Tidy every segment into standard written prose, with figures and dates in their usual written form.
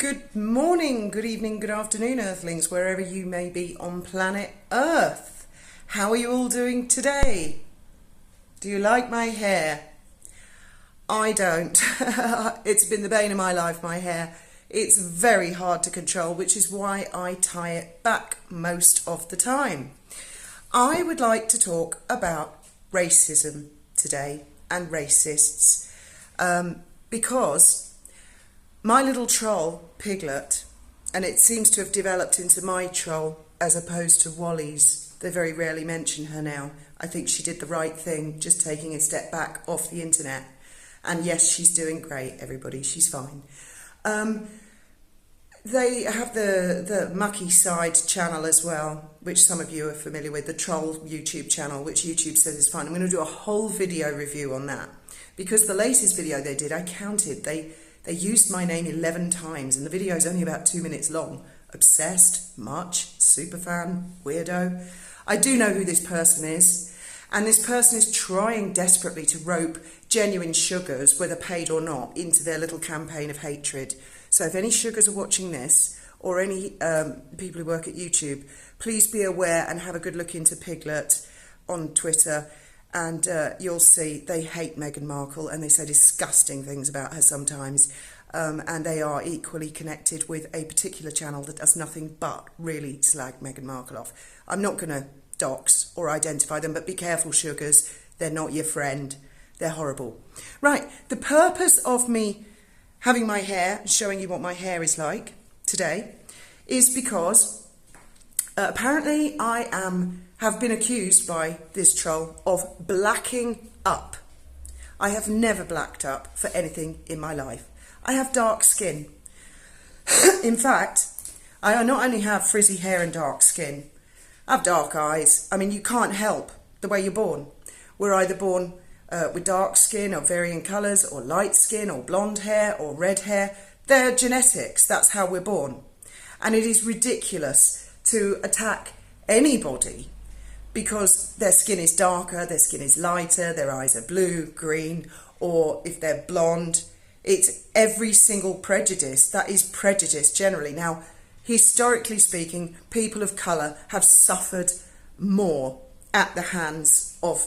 Good morning, good evening, good afternoon, Earthlings, wherever you may be on planet Earth. How are you all doing today? Do you like my hair? I don't. It's been the bane of my life, my hair. It's very hard to control, which is why I tie it back most of the time. I would like to talk about racism today and racists because my little troll, Piglet, and it seems to have developed into my troll as opposed to Wally's. They very rarely mention her now. I think she did the right thing, just taking a step back off the internet. And yes, she's doing great, everybody. She's fine. They have the Mucky Side channel as well, which some of you are familiar with, the troll YouTube channel, which YouTube says is fine. I'm going to do a whole video review on that. Because the latest video they did, I counted, they used my name 11 times, and the video is only about 2 minutes long. Obsessed, much, superfan, weirdo. I do know who this person is, and this person is trying desperately to rope genuine sugars, whether paid or not, into their little campaign of hatred. So if any sugars are watching this, or any people who work at YouTube, please be aware and have a good look into Piglet on Twitter. And you'll see they hate Meghan Markle and they say disgusting things about her sometimes. And they are equally connected with a particular channel that does nothing but really slag Meghan Markle off. I'm not going to dox or identify them, but be careful, sugars. They're not your friend. They're horrible. Right, the purpose of me having my hair, showing you what my hair is like today, is because apparently I have been accused by this troll of blacking up. I have never blacked up for anything in my life. I have dark skin. In fact, I not only have frizzy hair and dark skin, I have dark eyes. I mean, you can't help the way you're born. We're either born with dark skin or varying colours, or light skin, or blonde hair, or red hair. They're genetics. That's how we're born. And it is ridiculous to attack anybody because their skin is darker, their skin is lighter, their eyes are blue, green, or if they're blonde. It's every single prejudice. That is prejudice generally. Now, historically speaking, people of colour have suffered more at the hands of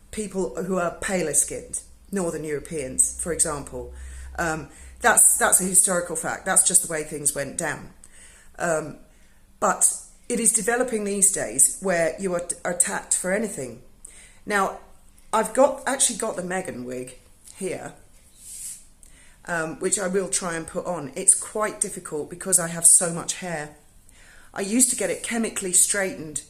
people who are paler skinned, Northern Europeans, for example. That's a historical fact. That's just the way things went down. But it is developing these days where you are attacked for anything. Now, I've actually got the Meghan wig here, which I will try and put on. It's quite difficult because I have so much hair. I used to get it chemically straightened,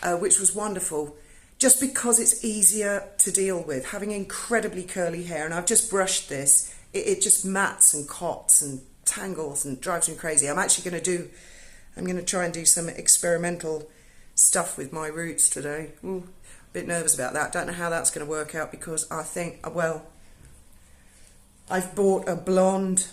which was wonderful, just because it's easier to deal with, having incredibly curly hair. And I've just brushed this. It just mats and cots and tangles and drives me crazy. I'm going to try and do some experimental stuff with my roots today. Ooh, a bit nervous about that. Don't know how that's going to work out because I think, well, I've bought a blonde.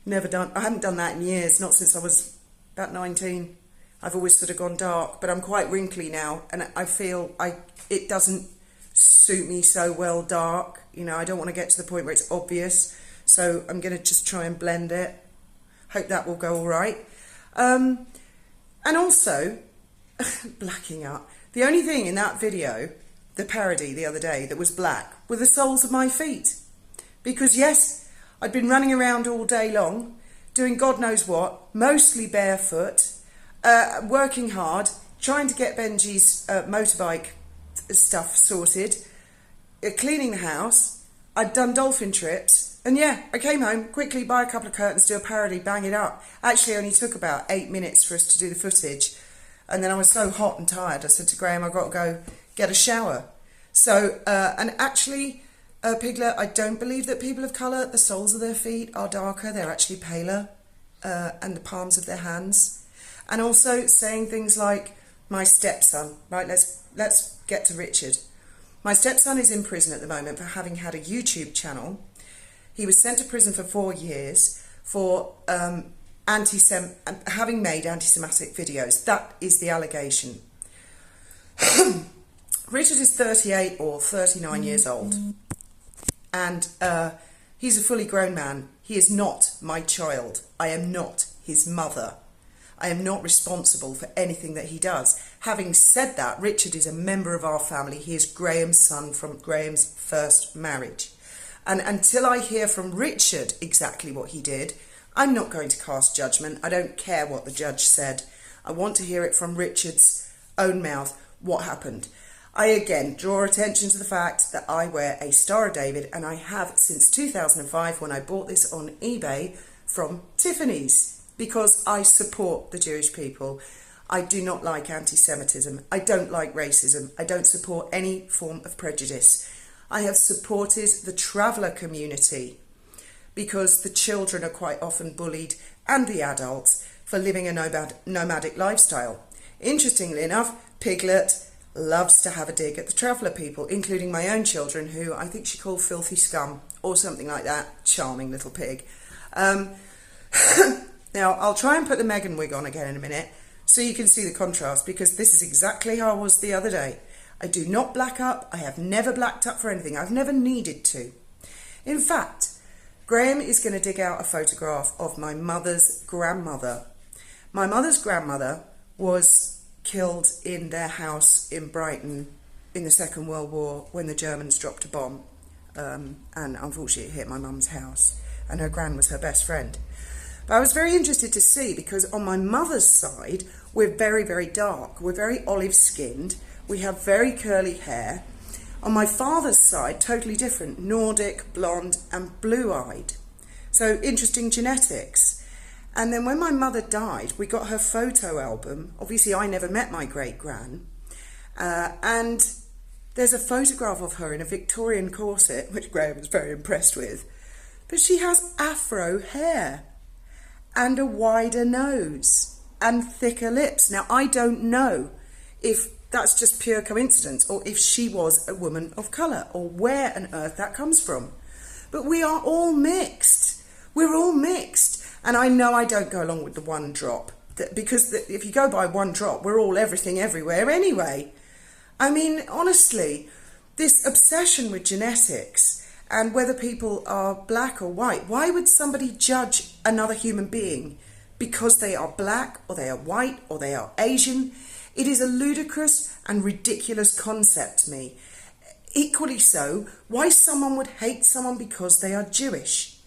I haven't done that in years, not since I was about 19. I've always sort of gone dark, but I'm quite wrinkly now, and I feel it doesn't suit me so well dark. You know, I don't want to get to the point where it's obvious, so I'm going to just try and blend it. Hope that will go all right. And also, blacking up. The only thing in that video, the parody the other day, that was black were the soles of my feet. Because yes, I'd been running around all day long, doing God knows what, mostly barefoot, working hard, trying to get Benji's motorbike stuff sorted, cleaning the house. I'd done dolphin trips, and yeah, I came home, quickly buy a couple of curtains, do a parody, bang it up. Actually, it only took about 8 minutes for us to do the footage, and then I was so hot and tired, I said to Graham, I've got to go get a shower. So, and actually, Piglet, I don't believe that people of colour, the soles of their feet are darker, they're actually paler, and the palms of their hands. And also saying things like, my stepson, right, let's get to Richard. My stepson is in prison at the moment for having had a YouTube channel. He was sent to prison for 4 years for having made anti-Semitic videos. That is the allegation. Richard is 38 or 39 years old, and he's a fully grown man. He is not my child. I am not his mother. I am not responsible for anything that he does. Having said that, Richard is a member of our family. He is Graham's son from Graham's first marriage. And until I hear from Richard exactly what he did, I'm not going to cast judgment. I don't care what the judge said. I want to hear it from Richard's own mouth what happened. I again draw attention to the fact that I wear a Star of David, and I have since 2005 when I bought this on eBay from Tiffany's, because I support the Jewish people. I do not like anti-Semitism. I don't like racism. I don't support any form of prejudice. I have supported the traveller community because the children are quite often bullied, and the adults, for living a nomadic lifestyle. Interestingly enough, Piglet loves to have a dig at the traveller people, including my own children, who I think she called filthy scum or something like that. Charming little pig. Now, I'll try and put the Meghan wig on again in a minute so you can see the contrast, because this is exactly how I was the other day. I do not black up. I have never blacked up for anything. I've never needed to. In fact, Graham is going to dig out a photograph of my mother's grandmother. My mother's grandmother was killed in their house in Brighton in the Second World War when the Germans dropped a bomb, and unfortunately it hit my mum's house, and her gran was her best friend. But I was very interested to see, because on my mother's side we're very, very dark, we're very olive skinned, we have very curly hair. On my father's side, totally different, Nordic, blonde and blue-eyed. So interesting genetics. And then when my mother died, we got her photo album. Obviously, I never met my great-gran. And there's a photograph of her in a Victorian corset, which Graham was very impressed with. But she has afro hair and a wider nose and thicker lips. Now, I don't know if that's just pure coincidence or if she was a woman of colour or where on earth that comes from. But we are all mixed. We're all mixed. And I know I don't go along with the one drop, because if you go by one drop, we're all everything everywhere anyway. I mean, honestly, this obsession with genetics and whether people are black or white, why would somebody judge another human being because they are black or they are white or they are Asian? It is a ludicrous and ridiculous concept to me. Equally so, why someone would hate someone because they are Jewish?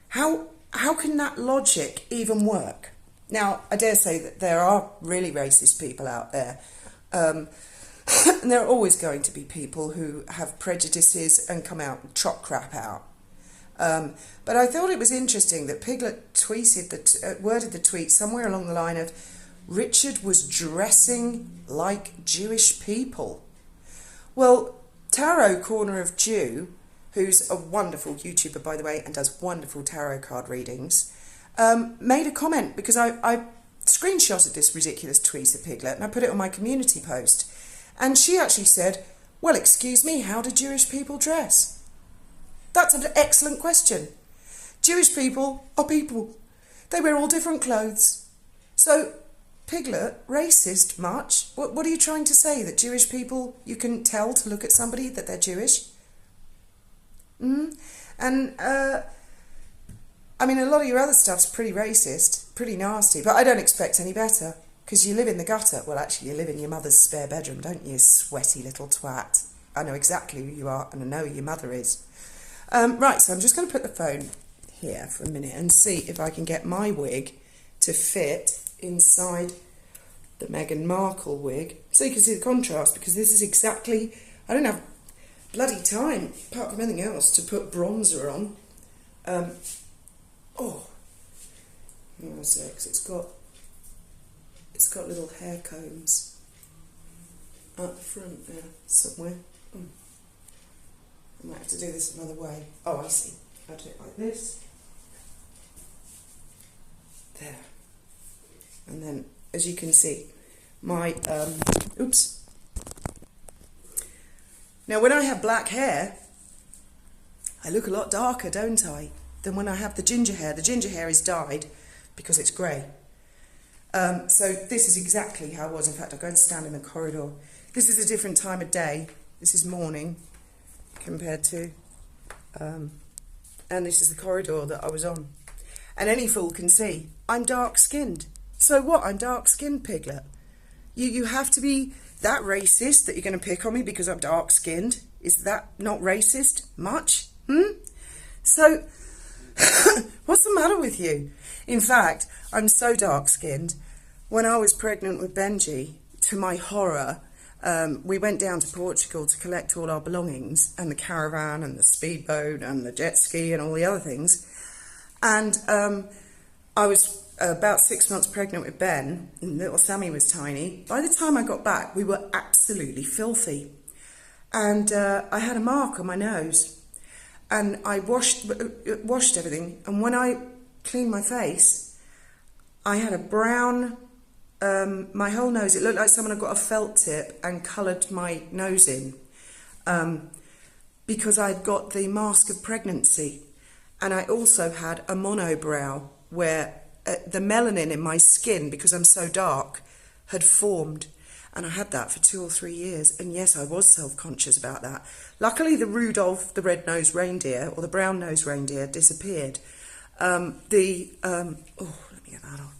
How can that logic even work? Now, I dare say that there are really racist people out there. And there are always going to be people who have prejudices and come out and trot crap out. But I thought it was interesting that Piglet worded the tweet somewhere along the line of, Richard was dressing like Jewish people. Well, Tarot Corner of Jew, who's a wonderful YouTuber, by the way, and does wonderful tarot card readings, made a comment, because I screenshotted this ridiculous tweet of Piglet and I put it on my community post. And she actually said, well, excuse me, how do Jewish people dress? That's an excellent question. Jewish people are people. They wear all different clothes. So, Piglet, racist much? What are you trying to say? That Jewish people, you can tell to look at somebody that they're Jewish? And, I mean, a lot of your other stuff's pretty racist, pretty nasty, but I don't expect any better, because you live in the gutter. Well, actually, you live in your mother's spare bedroom, don't you, sweaty little twat? I know exactly who you are, and I know who your mother is. Right, so I'm just going to put the phone here for a minute and see if I can get my wig to fit inside the Meghan Markle wig, so you can see the contrast, because this is exactly, I don't have bloody time, apart from anything else, to put bronzer on. Hang on a sec, 'cause it's got little hair combs up the front there somewhere. I might have to do this another way. Oh, I see. I'll do it like this. There. And then, as you can see, my, oops. Now, when I have black hair, I look a lot darker, don't I, than when I have the ginger hair. The ginger hair is dyed because it's grey. So this is exactly how it was. In fact, I'll go and stand in the corridor. This is a different time of day. This is morning compared to, and this is the corridor that I was on. And any fool can see I'm dark-skinned. So what? I'm dark-skinned, Piglet. You have to be that racist that you're going to pick on me because I'm dark-skinned? Is that not racist? Much? So, what's the matter with you? In fact, I'm so dark-skinned. When I was pregnant with Benji, to my horror, we went down to Portugal to collect all our belongings, and the caravan and the speedboat and the jet ski and all the other things. And I was about 6 months pregnant with Ben, and little Sammy was tiny. By the time I got back, we were absolutely filthy. And I had a mark on my nose. And I washed everything. And when I cleaned my face, I had a brown, my whole nose, it looked like someone had got a felt tip and coloured my nose in. Because I'd got the mask of pregnancy. And I also had a monobrow where the melanin in my skin, because I'm so dark, had formed. And I had that for 2 or 3 years. And yes, I was self-conscious about that. Luckily, the Rudolph, the red-nosed reindeer, or the brown-nosed reindeer, disappeared. Let me get that off.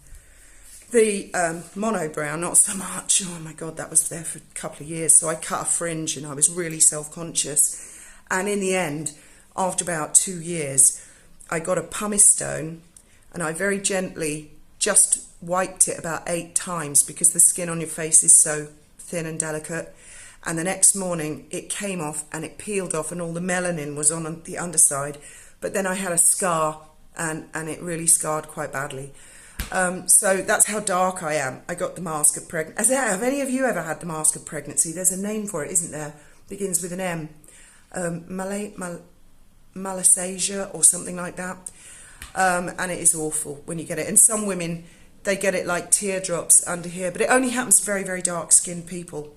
The monobrow, not so much. Oh my God, that was there for a couple of years. So I cut a fringe and I was really self-conscious. And in the end, after about 2 years, I got a pumice stone and I very gently just wiped it about 8 times because the skin on your face is so thin and delicate. And the next morning it came off and it peeled off and all the melanin was on the underside. But then I had a scar and it really scarred quite badly. So that's how dark I am. I got the mask of pregnancy. Have any of you ever had the mask of pregnancy? There's a name for it, isn't there? Begins with an M. Malasasia or something like that. And it is awful when you get it. And some women, they get it like teardrops under here, but it only happens to very, very dark-skinned people.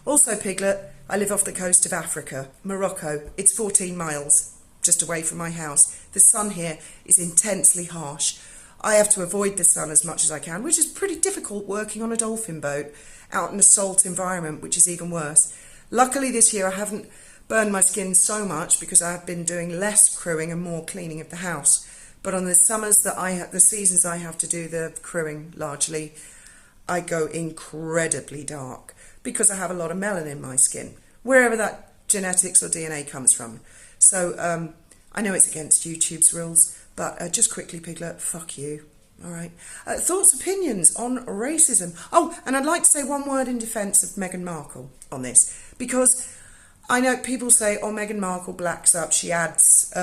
Also, Piglet, I live off the coast of Africa, Morocco. It's 14 miles just away from my house. The sun here is intensely harsh. I have to avoid the sun as much as I can, which is pretty difficult working on a dolphin boat out in a salt environment, which is even worse. Luckily this year I haven't burned my skin so much because I have been doing less crewing and more cleaning of the house. But on the summers the seasons I have to do the crewing largely, I go incredibly dark because I have a lot of melanin in my skin, wherever that genetics or DNA comes from. So I know it's against YouTube's rules, but just quickly, Piglet, fuck you. All right. Thoughts, opinions on racism. Oh, and I'd like to say one word in defence of Meghan Markle on this, because I know people say, oh, Meghan Markle blacks up, she adds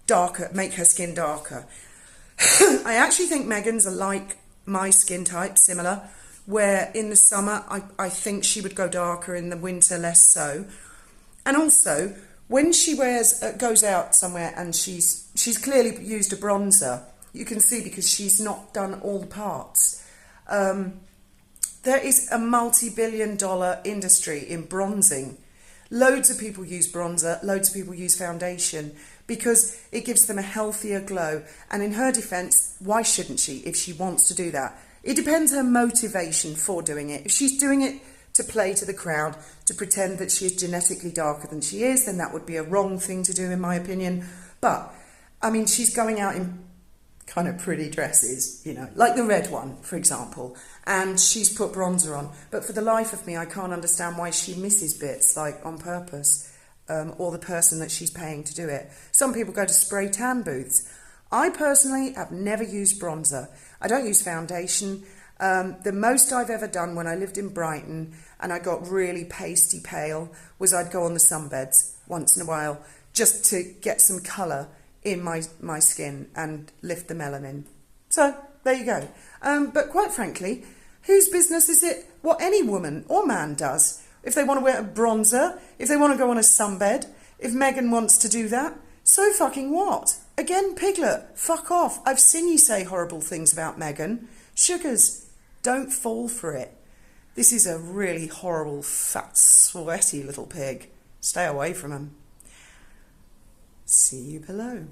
darker, make her skin darker. I actually think Meghan's are like my skin type, similar, where in the summer I think she would go darker, in the winter less so. And also, when she goes out somewhere and she's clearly used a bronzer, you can see because she's not done all the parts. There is a multi-billion-dollar industry in bronzing. Loads of people use bronzer, loads of people use foundation because it gives them a healthier glow. And in her defence, why shouldn't she if she wants to do that? It depends her motivation for doing it. If she's doing it to play to the crowd, to pretend that she is genetically darker than she is, then that would be a wrong thing to do in my opinion. But, I mean, she's going out in kind of pretty dresses, you know, like the red one, for example, and she's put bronzer on. But for the life of me, I can't understand why she misses bits, like on purpose, or the person that she's paying to do it. Some people go to spray tan booths. I personally have never used bronzer. I don't use foundation. The most I've ever done when I lived in Brighton and I got really pasty pale was I'd go on the sunbeds once in a while just to get some colour in my skin and lift the melanin. So, there you go. But quite frankly, whose business is it what any woman or man does? If they want to wear a bronzer, if they want to go on a sunbed, if Meghan wants to do that, so fucking what? Again, Piglet, fuck off. I've seen you say horrible things about Meghan. Sugars, don't fall for it. This is a really horrible, fat, sweaty little pig. Stay away from him. See you below.